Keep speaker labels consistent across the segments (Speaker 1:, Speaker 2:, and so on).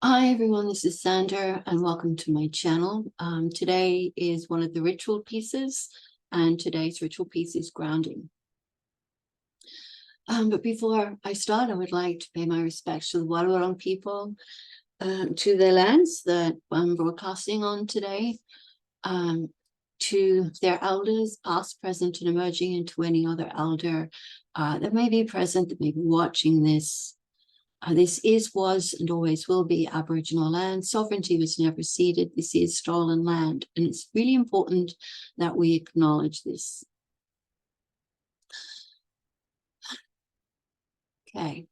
Speaker 1: Hi everyone, this is Xander and welcome to my channel. Today is one of the ritual pieces and today's ritual piece is grounding. But before I start, I would like to pay my respects to the WildWood people, to their lands that I'm broadcasting on today, to their elders, past, present, and emerging, and to any other elder that may be present, that may be watching this. This is, was, and always will be Aboriginal land. Sovereignty was never ceded. This is stolen land. And it's really important that we acknowledge this. Okay.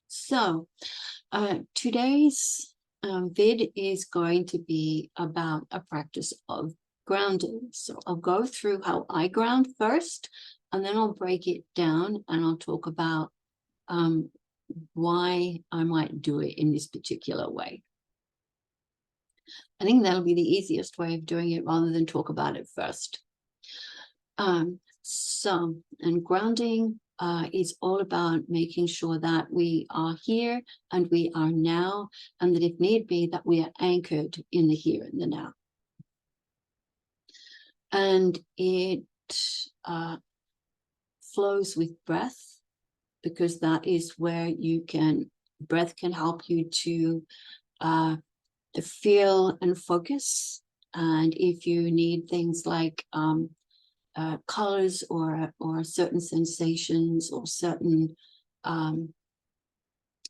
Speaker 1: So today's vid is going to be about a practice of grounding. So I'll go through how I ground first, and then I'll break it down and I'll talk about why I might do it in this particular way. I think that'll be the easiest way of doing it rather than talk about it first. And grounding is all about making sure that we are here and we are now, and that if need be, that we are anchored in the here and the now. And it flows with breath, because that is where breath can help you to feel and focus. And if you need things like colors or certain sensations or certain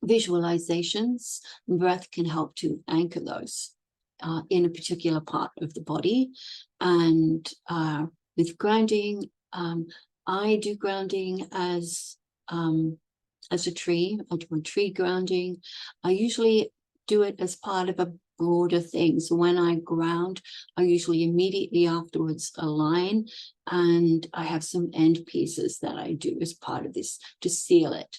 Speaker 1: visualizations, breath can help to anchor those in a particular part of the body. And with grounding, I do grounding as a tree. I do a tree grounding. I usually do it as part of a broader thing. So when I ground, I usually immediately afterwards align, and I have some end pieces that I do as part of this to seal it.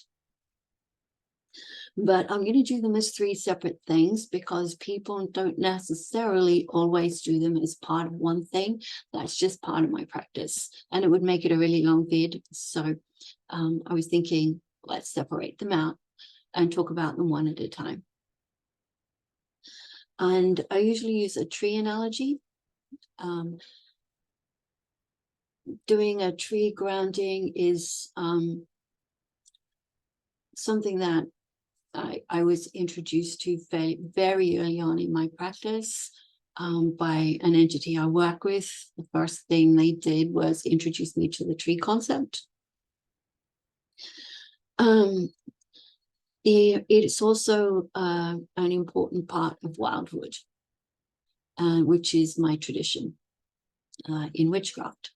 Speaker 1: But I'm going to do them as three separate things because people don't necessarily always do them as part of one thing. That's just part of my practice, and it would make it a really long vid. So I was thinking, let's separate them out and talk about them one at a time. And I usually use a tree analogy. Doing a tree grounding is something that I was introduced to very early on in my practice by an entity I work with. The first thing they did was introduce me to the tree concept. It's also an important part of WildWood, which is my tradition in witchcraft.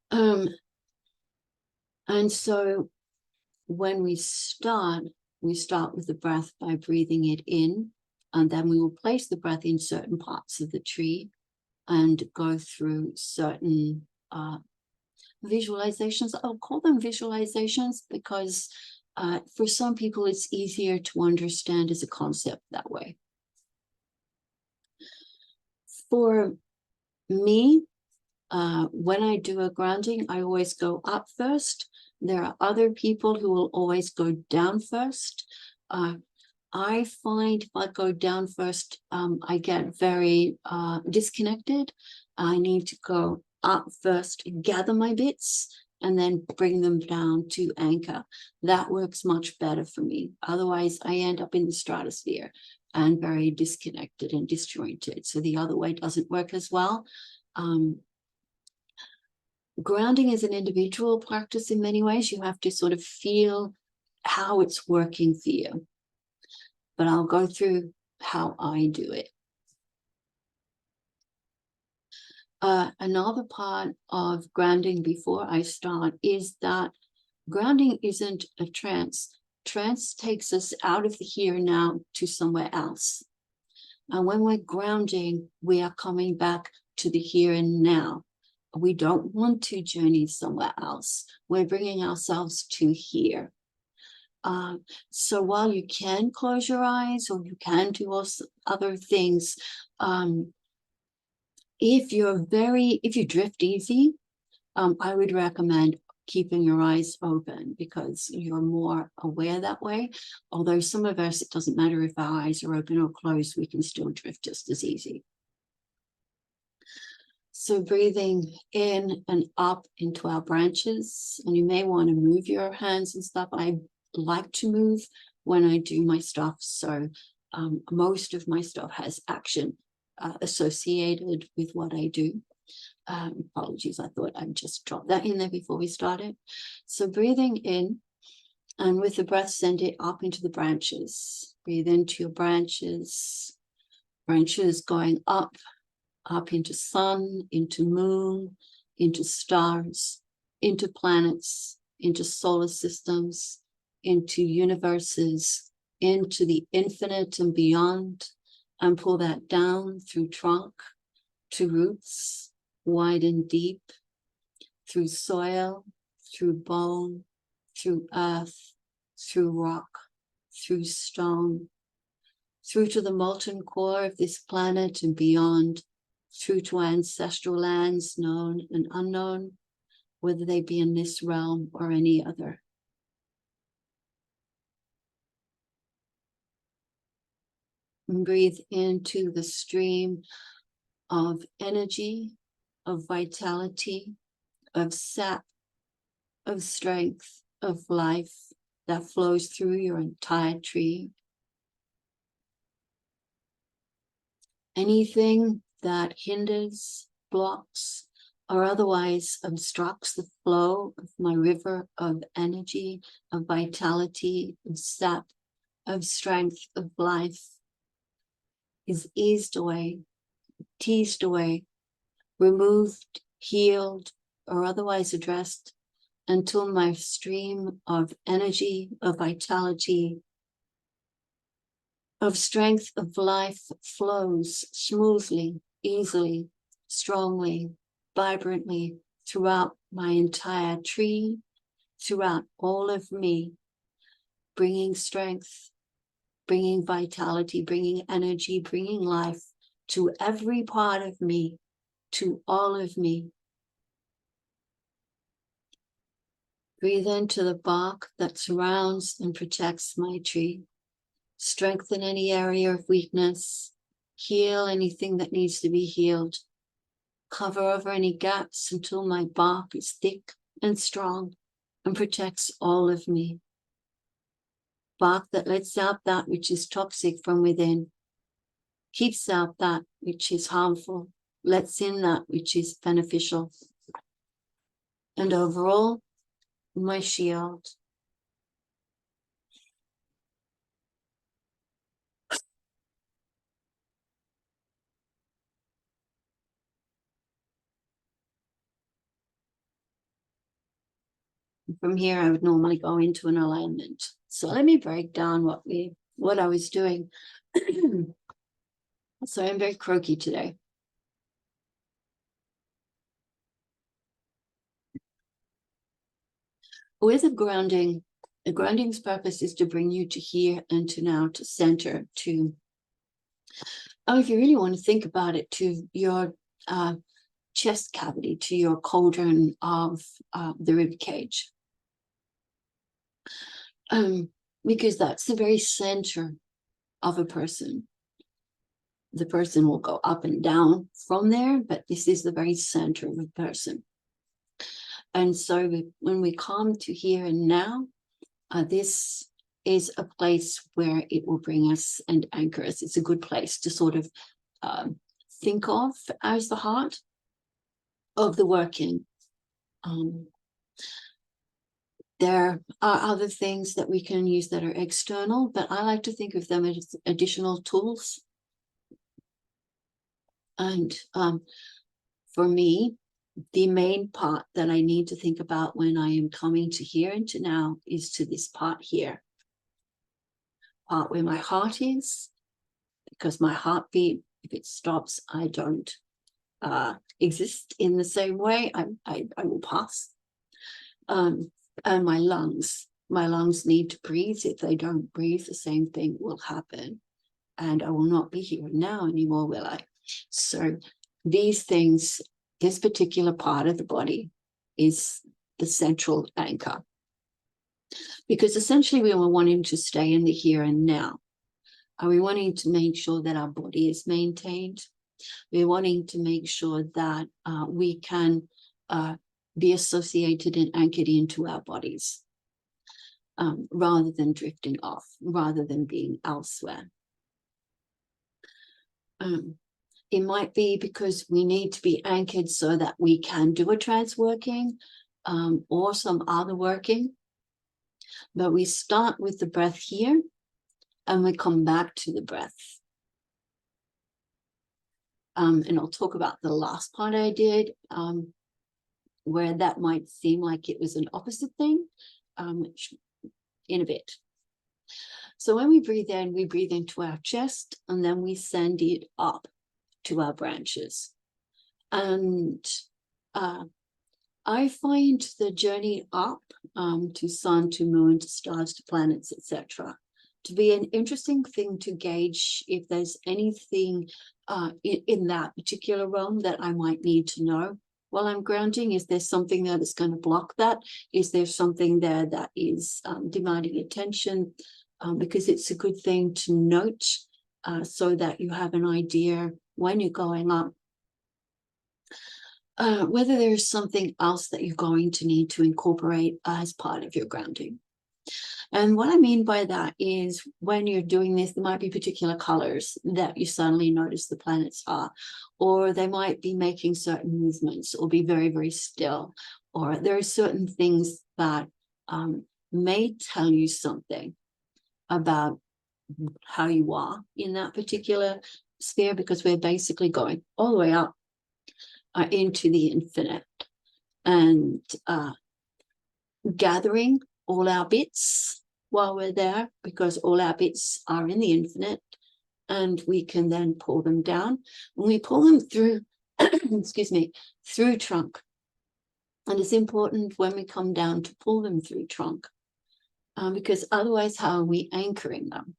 Speaker 1: And so when we start with the breath by breathing it in, and then we will place the breath in certain parts of the tree and go through certain visualizations. I'll call them visualizations because for some people it's easier to understand as a concept that way. For me, when I do a grounding, I always go up first. There are other people who will always go down first. I find if I go down first, I get very disconnected. I need to go up first, gather my bits, and then bring them down to anchor. That works much better for me. Otherwise, I end up in the stratosphere and very disconnected and disjointed. So the other way doesn't work as well. Grounding is an individual practice in many ways. You have to sort of feel how it's working for you. But I'll go through how I do it. Another part of grounding before I start is that grounding isn't a trance. Trance takes us out of the here and now to somewhere else. And when we're grounding, we are coming back to the here and now. We don't want to journey somewhere else. We're bringing ourselves to here. So while you can close your eyes or you can do other things, if you drift easy, I would recommend keeping your eyes open because you're more aware that way. Although some of us, it doesn't matter if our eyes are open or closed, we can still drift just as easy. So breathing in and up into our branches, and you may want to move your hands and stuff. I like to move when I do my stuff. So most of my stuff has action associated with what I do. Apologies, I thought I'd just drop that in there before we started. So breathing in, and with the breath, send it up into the branches. Breathe into your branches, branches going up into sun, into moon, into stars, into planets, into solar systems, into universes, into the infinite and beyond, and pull that down through trunk to roots, wide and deep, through soil, through bone, through earth, through rock, through stone, through to the molten core of this planet and beyond, through to ancestral lands, known and unknown, whether they be in this realm or any other. And breathe into the stream of energy, of vitality, of sap, of strength, of life that flows through your entire tree. Anything that hinders, blocks, or otherwise obstructs the flow of my river of energy, of vitality, of sap, of strength, of life is eased away, teased away, removed, healed, or otherwise addressed until my stream of energy, of vitality, of strength, of life flows smoothly, easily, strongly, vibrantly throughout my entire tree, throughout all of me, bringing strength, bringing vitality, bringing energy, bringing life to every part of me, to all of me. Breathe into the bark that surrounds and protects my tree. Strengthen any area of weakness. Heal anything that needs to be healed. Cover over any gaps until my bark is thick and strong and protects all of me. Bark that lets out that which is toxic from within, keeps out that which is harmful, lets in that which is beneficial. And overall, my shield. From here, I would normally go into an alignment. So let me break down what I was doing. So I'm very croaky today. With a grounding, the grounding's purpose is to bring you to here and to now, to center, to, oh, if you really want to think about it, to your chest cavity, to your cauldron of the rib cage. Because that's the very center of a person. The person will go up and down from there, but this is the very center of a person. And so when we come to here and now, this is a place where it will bring us and anchor us. It's a good place to sort of think of as the heart of the working. There are other things that we can use that are external, but I like to think of them as additional tools. And for me, the main part that I need to think about when I am coming to here and to now is to this part here. Part where my heart is, because my heartbeat, if it stops, I don't exist in the same way. I will pass. And my lungs need to breathe. If they don't breathe, the same thing will happen. And I will not be here now anymore, will I? So these things, this particular part of the body is the central anchor. Because essentially we were wanting to stay in the here and now. Are we wanting to make sure that our body is maintained? We're wanting to make sure that we can be associated and anchored into our bodies, rather than drifting off, rather than being elsewhere. It might be because we need to be anchored so that we can do a trance working or some other working. But we start with the breath here and we come back to the breath. And I'll talk about the last part I did, where that might seem like it was an opposite thing, in a bit. So when we breathe in, we breathe into our chest and then we send it up to our branches. And I find the journey up to sun, to moon, to stars, to planets, etc., to be an interesting thing to gauge if there's anything in that particular realm that I might need to know while I'm grounding. Is there something there that's going to block that? Is there something there that is demanding attention? Because it's a good thing to note so that you have an idea when you're going up, whether there's something else that you're going to need to incorporate as part of your grounding. And what I mean by that is when you're doing this, there might be particular colors that you suddenly notice the planets are, or they might be making certain movements or be very, very still, or there are certain things that may tell you something about how you are in that particular sphere, because we're basically going all the way up into the infinite and gathering all our bits while we're there, because all our bits are in the infinite, and we can then pull them down. When we pull them through, excuse me, through trunk. And it's important when we come down to pull them through trunk, because otherwise, how are we anchoring them?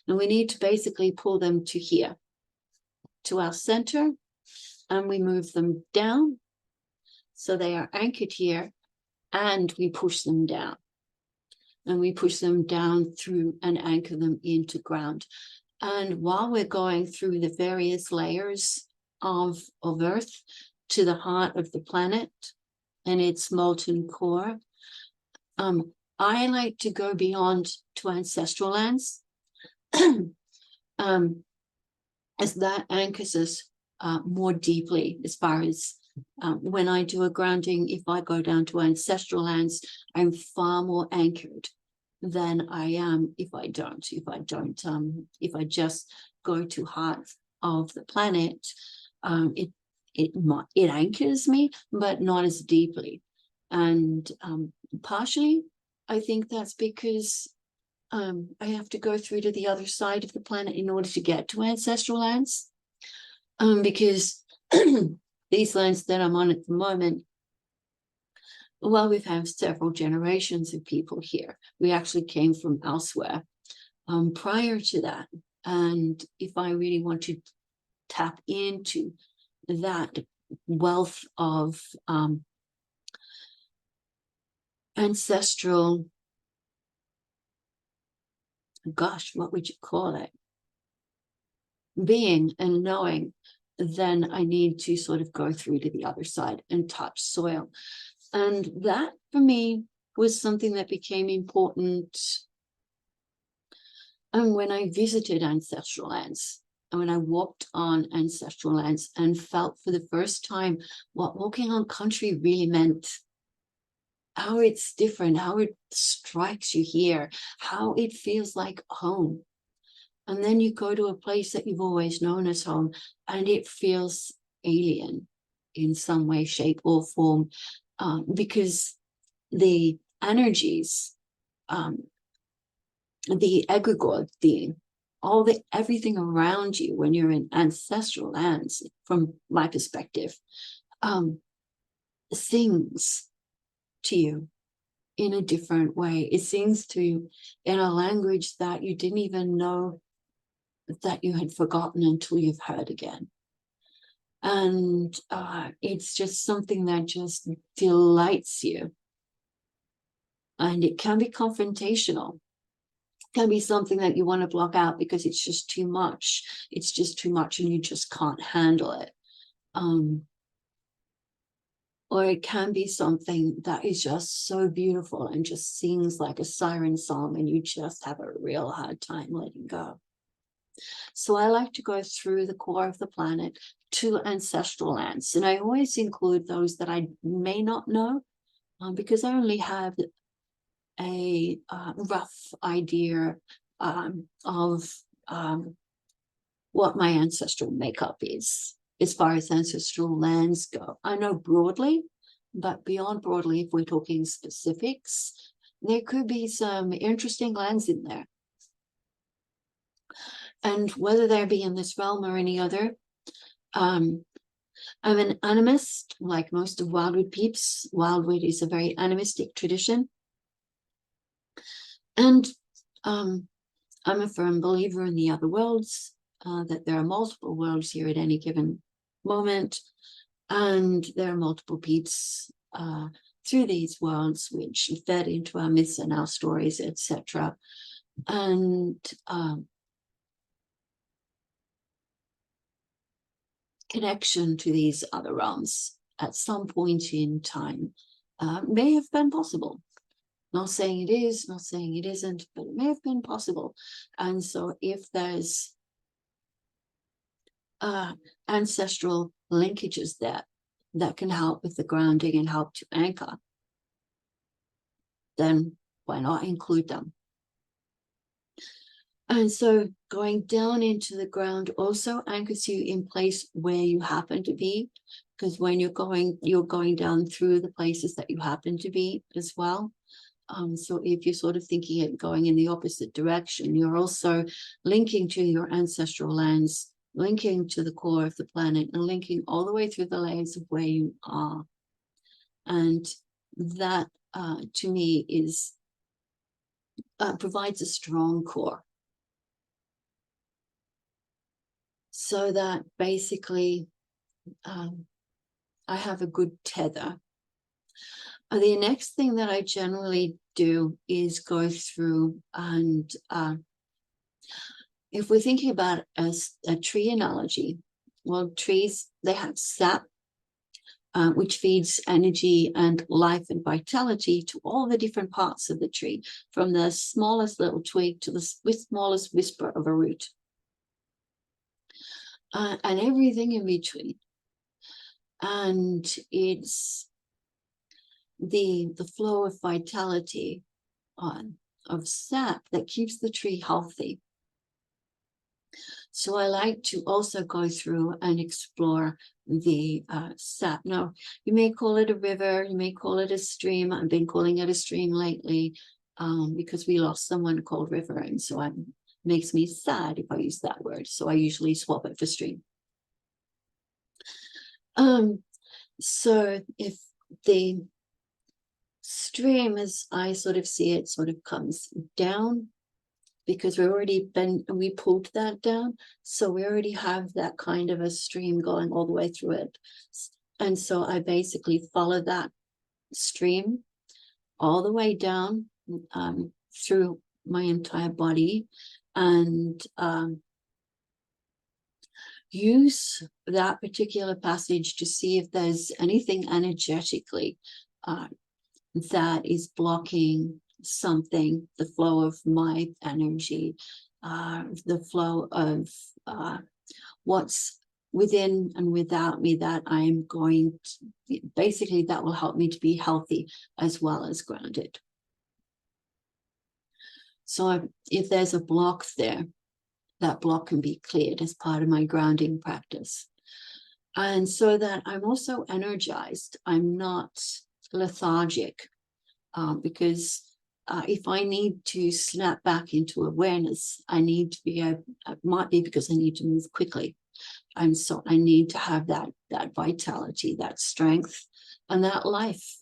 Speaker 1: And we need to basically pull them to here, to our center, and we move them down so they are anchored here, and we push them down. And we push them down through and anchor them into ground. And while we're going through the various layers of Earth to the heart of the planet and its molten core, I like to go beyond to ancestral lands, as that anchors us more deeply. As far as when I do a grounding, if I go down to ancestral lands, I'm far more anchored than I am if I don't. If I just go to heart of the planet, it anchors me, but not as deeply. And partially, I think that's because I have to go through to the other side of the planet in order to get to ancestral lands. Because these lands that I'm on at the moment, well, we've had several generations of people here. We actually came from elsewhere prior to that. And if I really want to tap into that wealth of ancestral, gosh, what would you call it? Being and knowing, then I need to sort of go through to the other side and touch soil. And that for me was something that became important. And when I visited ancestral lands, and when I walked on ancestral lands and felt for the first time what walking on country really meant, how it's different, how it strikes you here, how it feels like home. And then you go to a place that you've always known as home, and it feels alien in some way, shape, or form, because the energies, the egregore, everything around you when you're in ancestral lands, from my perspective, sings to you in a different way. It sings to you in a language that you didn't even know that you had forgotten until you've heard again. And it's just something that just delights you. And it can be confrontational. It can be something that you want to block out because it's just too much. It's just too much and you just can't handle it. Or it can be something that is just so beautiful and just sings like a siren song and you just have a real hard time letting go. So I like to go through the core of the planet to ancestral lands. And I always include those that I may not know because I only have a rough idea of what my ancestral makeup is as far as ancestral lands go. I know broadly, but beyond broadly, if we're talking specifics, there could be some interesting lands in there. And whether they be in this realm or any other, I'm an animist, like most of WildWood peeps. WildWood is a very animistic tradition. And I'm a firm believer in the other worlds, that there are multiple worlds here at any given moment, and there are multiple peeps through these worlds which fed into our myths and our stories, etc. And connection to these other realms at some point in time may have been possible. Not saying it is, not saying it isn't, but it may have been possible. And so if there's ancestral linkages that can help with the grounding and help to anchor, then why not include them? And so going down into the ground also anchors you in place where you happen to be, because when you're going down through the places that you happen to be as well. So if you're sort of thinking it going in the opposite direction, you're also linking to your ancestral lands, linking to the core of the planet, and linking all the way through the layers of where you are. And that, to me, is provides a strong core. So that basically I have a good tether. The next thing that I generally do is go through and if we're thinking about a tree analogy, well, trees, they have sap, which feeds energy and life and vitality to all the different parts of the tree, from the smallest little twig to the smallest whisper of a root, and everything in between. And it's the flow of vitality of sap that keeps the tree healthy. So I like to also go through and explore the sap. Now, you may call it a river, you may call it a stream. I've been calling it a stream lately because we lost someone called River, and so it makes me sad if I use that word. So I usually swap it for stream. So if the stream, as I sort of see it, sort of comes down, because we pulled that down, so we already have that kind of a stream going all the way through it. And so I basically follow that stream all the way down through my entire body, and use that particular passage to see if there's anything energetically that is blocking something, the flow of my energy, the flow of what's within and without me, that I'm going to, basically that will help me to be healthy as well as grounded. So if there's a block there, that block can be cleared as part of my grounding practice. And so that I'm also energized, I'm not lethargic, because if I need to snap back into awareness, I need to be, it might be because I need to move quickly. And so I need to have that vitality, that strength, and that life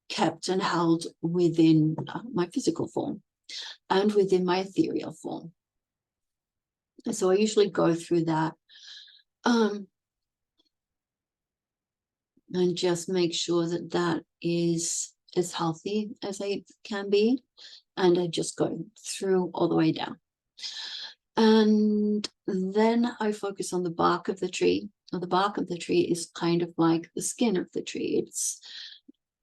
Speaker 1: kept and held within my physical form and within my ethereal form. And so I usually go through that. and just make sure that that is as healthy as it can be. And I just go through all the way down. And then I focus on the bark of the tree. Now, the bark of the tree is kind of like the skin of the tree. It's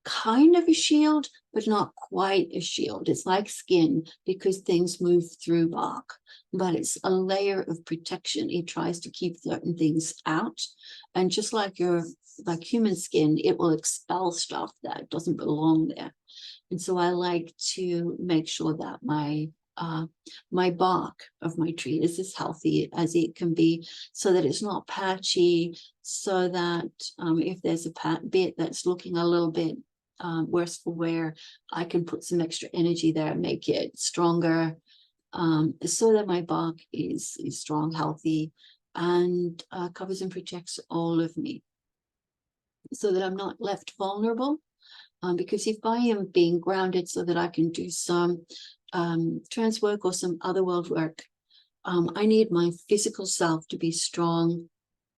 Speaker 1: kind of a shield, but not quite a shield. It's like skin because things move through bark, but it's a layer of protection. It tries to keep certain things out. And just like like human skin, it will expel stuff that doesn't belong there. And so I like to make sure that my bark of my tree is as healthy as it can be, so that it's not patchy, so that if there's a bit that's looking a little bit worse for wear, I can put some extra energy there and make it stronger, so that my bark is strong, healthy, and covers and protects all of me, so that I'm not left vulnerable. Because if I am being grounded so that I can do some trance work or some other world work, I need my physical self to be strong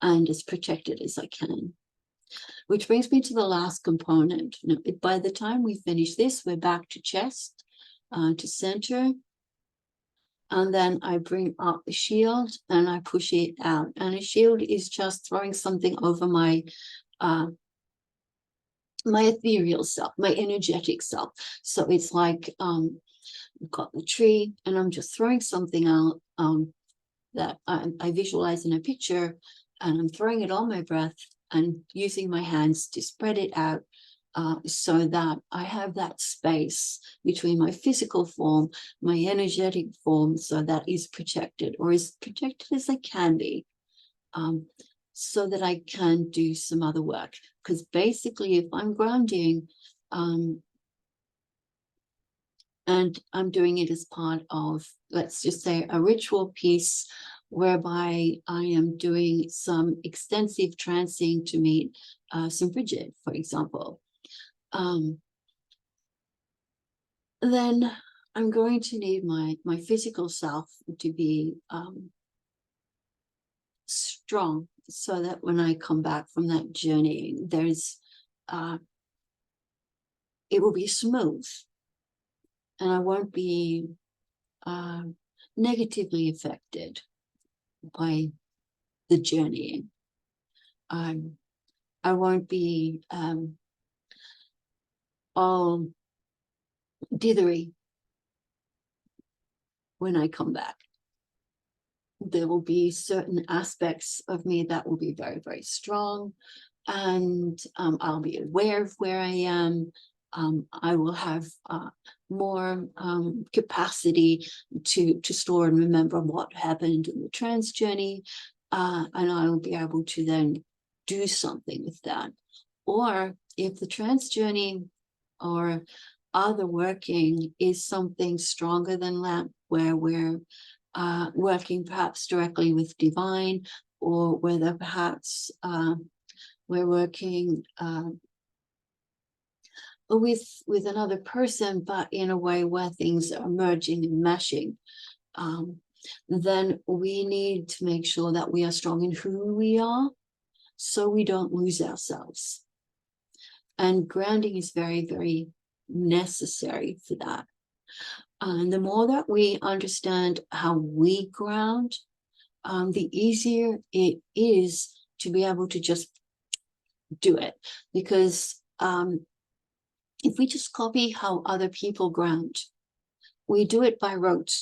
Speaker 1: and as protected as I can. Which brings me to the last component. Now, by the time we finish this, we're back to chest, to center. And then I bring up the shield and I push it out. And a shield is just throwing something over my ethereal self, my energetic self. So it's like I've got the tree and I'm just throwing something out that I visualize in a picture, and I'm throwing it on my breath and using my hands to spread it out, so that I have that space between my physical form, my energetic form, so that is protected, or as protected as I can be. So that I can do some other work. Because basically, if I'm grounding, and I'm doing it as part of, let's just say, a ritual piece, whereby I am doing some extensive trancing to meet some Bridget, for example, then I'm going to need my physical self to be strong, so that when I come back from that journey, it will be smooth, and I won't be negatively affected by the journeying. I won't be all dithery when I come back. There will be certain aspects of me that will be very, very strong, and I'll be aware of where I am. I will have more capacity to store and remember what happened in the trance journey, and I will be able to then do something with that. Or if the trance journey or other working is something stronger than that, where we're working perhaps directly with divine, or whether perhaps we're working with another person, but in a way where things are merging and meshing, then we need to make sure that we are strong in who we are, so we don't lose ourselves. And grounding is very, very necessary for that. And the more that we understand how we ground, the easier it is to be able to just do it. Because if we just copy how other people ground, we do it by rote.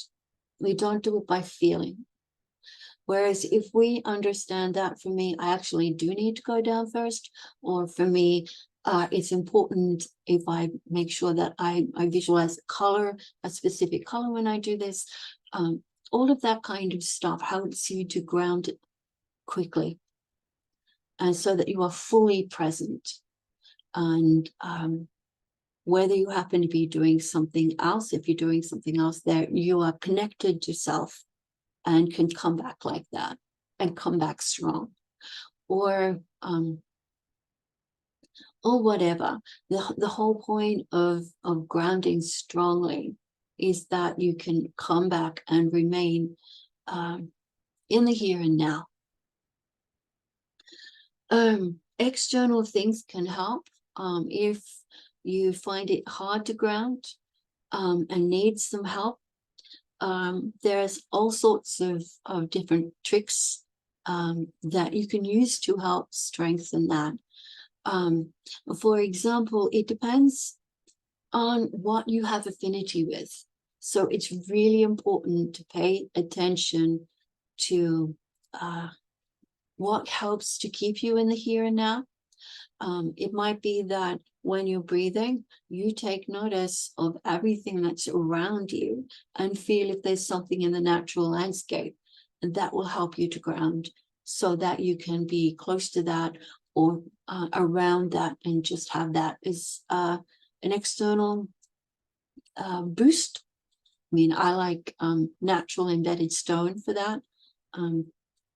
Speaker 1: We don't do it by feeling. Whereas if we understand that, for me, I actually do need to go down first, or for me, it's important if I make sure that I visualize color, a specific color when I do this. All of that kind of stuff helps you to ground it quickly, and so that you are fully present. And whether you happen to be doing something else, if you're doing something else there, you are connected to self and can come back like that and come back strong. Or whatever. The whole point of grounding strongly is that you can come back and remain in the here and now. external things can help. If you find it hard to ground and need some help, there's all sorts of different tricks that you can use to help strengthen that. For example, it depends on what you have affinity with. So it's really important to pay attention to what helps to keep you in the here and now. It might be that when you're breathing, you take notice of everything that's around you and feel if there's something in the natural landscape, and that will help you to ground so that you can be close to that or around that and just have that as an external boost. I mean, I like natural embedded stone for that.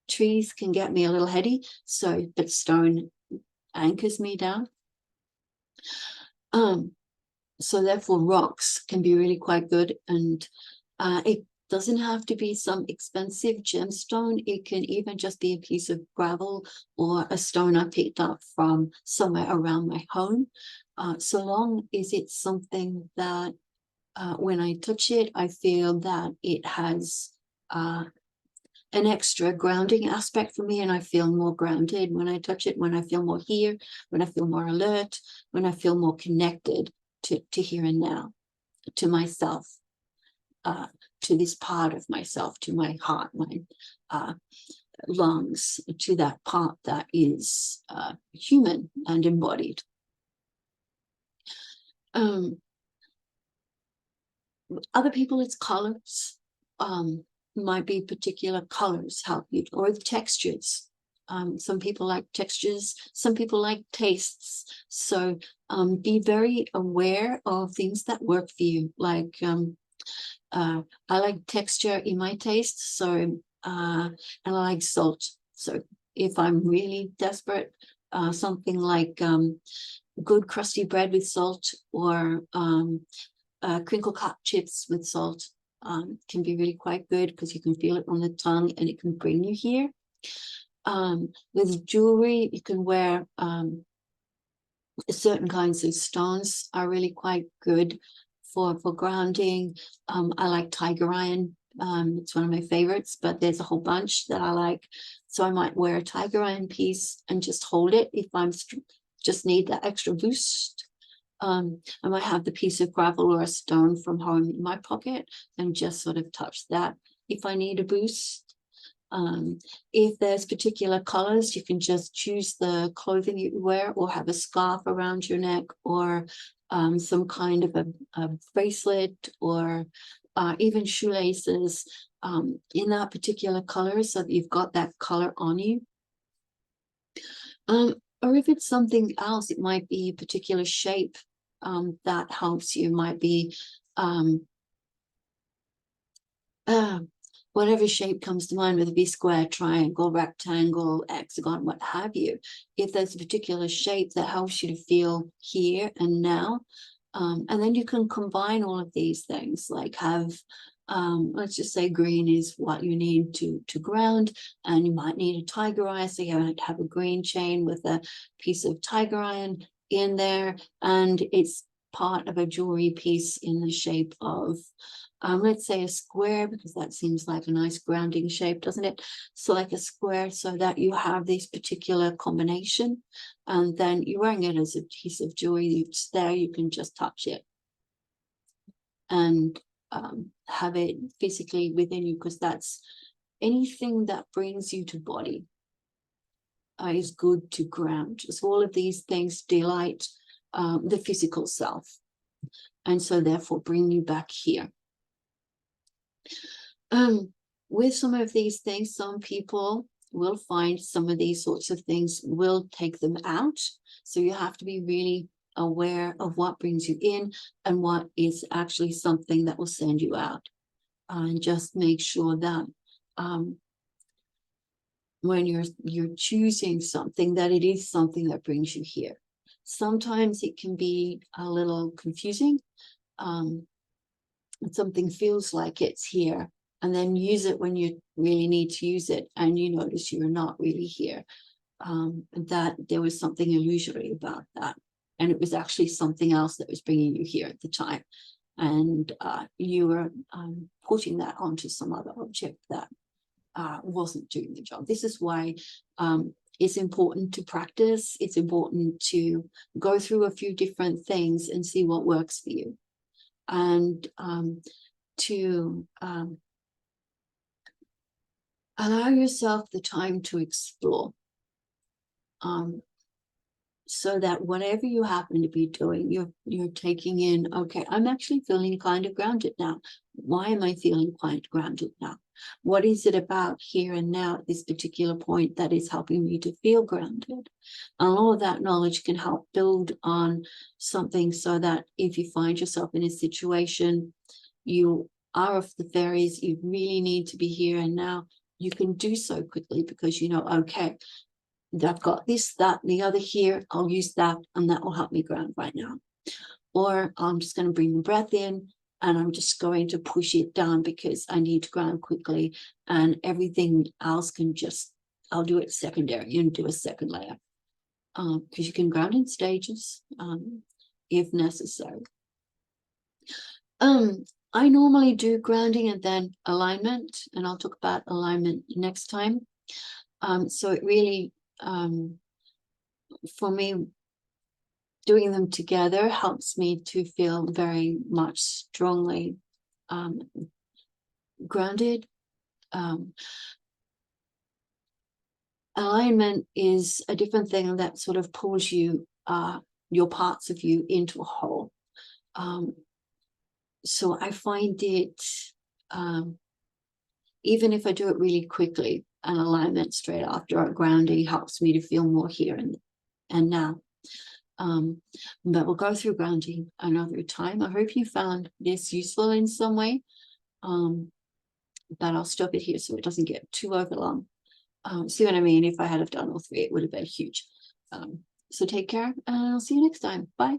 Speaker 1: Trees can get me a little heady, but stone anchors me down. So therefore rocks can be really quite good, and it doesn't have to be some expensive gemstone. It can even just be a piece of gravel or a stone I picked up from somewhere around my home, so long as it's something that when I touch it, I feel that it has an extra grounding aspect for me, and I feel more grounded when I touch it, when I feel more here, when I feel more alert, when I feel more connected to here and now, to myself, to this part of myself, to my heart, my lungs, to that part that is human and embodied. Other people, it's colors. Might be particular colors help you, or the textures. Some people like textures, some people like tastes. So be very aware of things that work for you. Like I like texture in my taste, so and I like salt. So if I'm really desperate, something like good crusty bread with salt, or crinkle cut chips with salt can be really quite good, because you can feel it on the tongue and it can bring you here. With jewelry, you can wear certain kinds of stones are really quite good for grounding. I like tiger iron. It's one of my favorites, but there's a whole bunch that I like. So I might wear a tiger iron piece and just hold it if I'm just need that extra boost. I might have the piece of gravel or a stone from home in my pocket and just sort of touch that if I need a boost. If there's particular colors, you can just choose the clothing you wear, or have a scarf around your neck, or some kind of a bracelet, or even shoelaces in that particular color, so that you've got that color on you. Or if it's something else, it might be a particular shape that helps you. Might be whatever shape comes to mind, whether it be square, triangle, rectangle, hexagon, what have you. If there's a particular shape that helps you to feel here and now, and then you can combine all of these things, like have let's just say green is what you need to ground, and you might need a tiger eye, so you might have a green chain with a piece of tiger iron in there, and it's part of a jewelry piece in the shape of let's say a square, because that seems like a nice grounding shape, doesn't it? So like a square, so that you have this particular combination, and then you're wearing it as a piece of jewelry. It's there, you can just touch it and have it physically within you, because that's anything that brings you to body is good to ground. So all of these things delight the physical self, and so therefore bring you back here. With some of these things, some people will find some of these sorts of things will take them out. So you have to be really aware of what brings you in and what is actually something that will send you out. And just make sure that when you're choosing something, that it is something that brings you here. Sometimes it can be a little confusing. Something feels like it's here, and then use it when you really need to use it, and you notice you're not really here. that there was something illusory about that. And it was actually something else that was bringing you here at the time. And you were putting that onto some other object that wasn't doing the job. This is why it's important to practice. It's important to go through a few different things and see what works for you. And to allow yourself the time to explore. So that whatever you happen to be doing, you're taking in, okay, I'm actually feeling kind of grounded now. Why am I feeling quite grounded now? What is it about here and now at this particular point that is helping me to feel grounded? And all of that knowledge can help build on something so that if you find yourself in a situation, you are off the ferries, you really need to be here and now, you can do so quickly because you know, okay, I've got this, that, and the other here. I'll use that, and that will help me ground right now. Or I'm just going to bring the breath in, and I'm just going to push it down because I need to ground quickly, and everything else can just, I'll do it secondary and do a second layer. Because you can ground in stages if necessary. I normally do grounding and then alignment, and I'll talk about alignment next time. So it really, for me, doing them together helps me to feel very much strongly grounded. Alignment is a different thing that sort of pulls you, your parts of you into a whole. So I find it, even if I do it really quickly, an alignment straight after a grounding helps me to feel more here and now. But we'll go through grounding another time. I hope you found this useful in some way. But I'll stop it here so it doesn't get too overlong. See what I mean? If I had have done all three, it would have been huge. So take care, and I'll see you next time. Bye.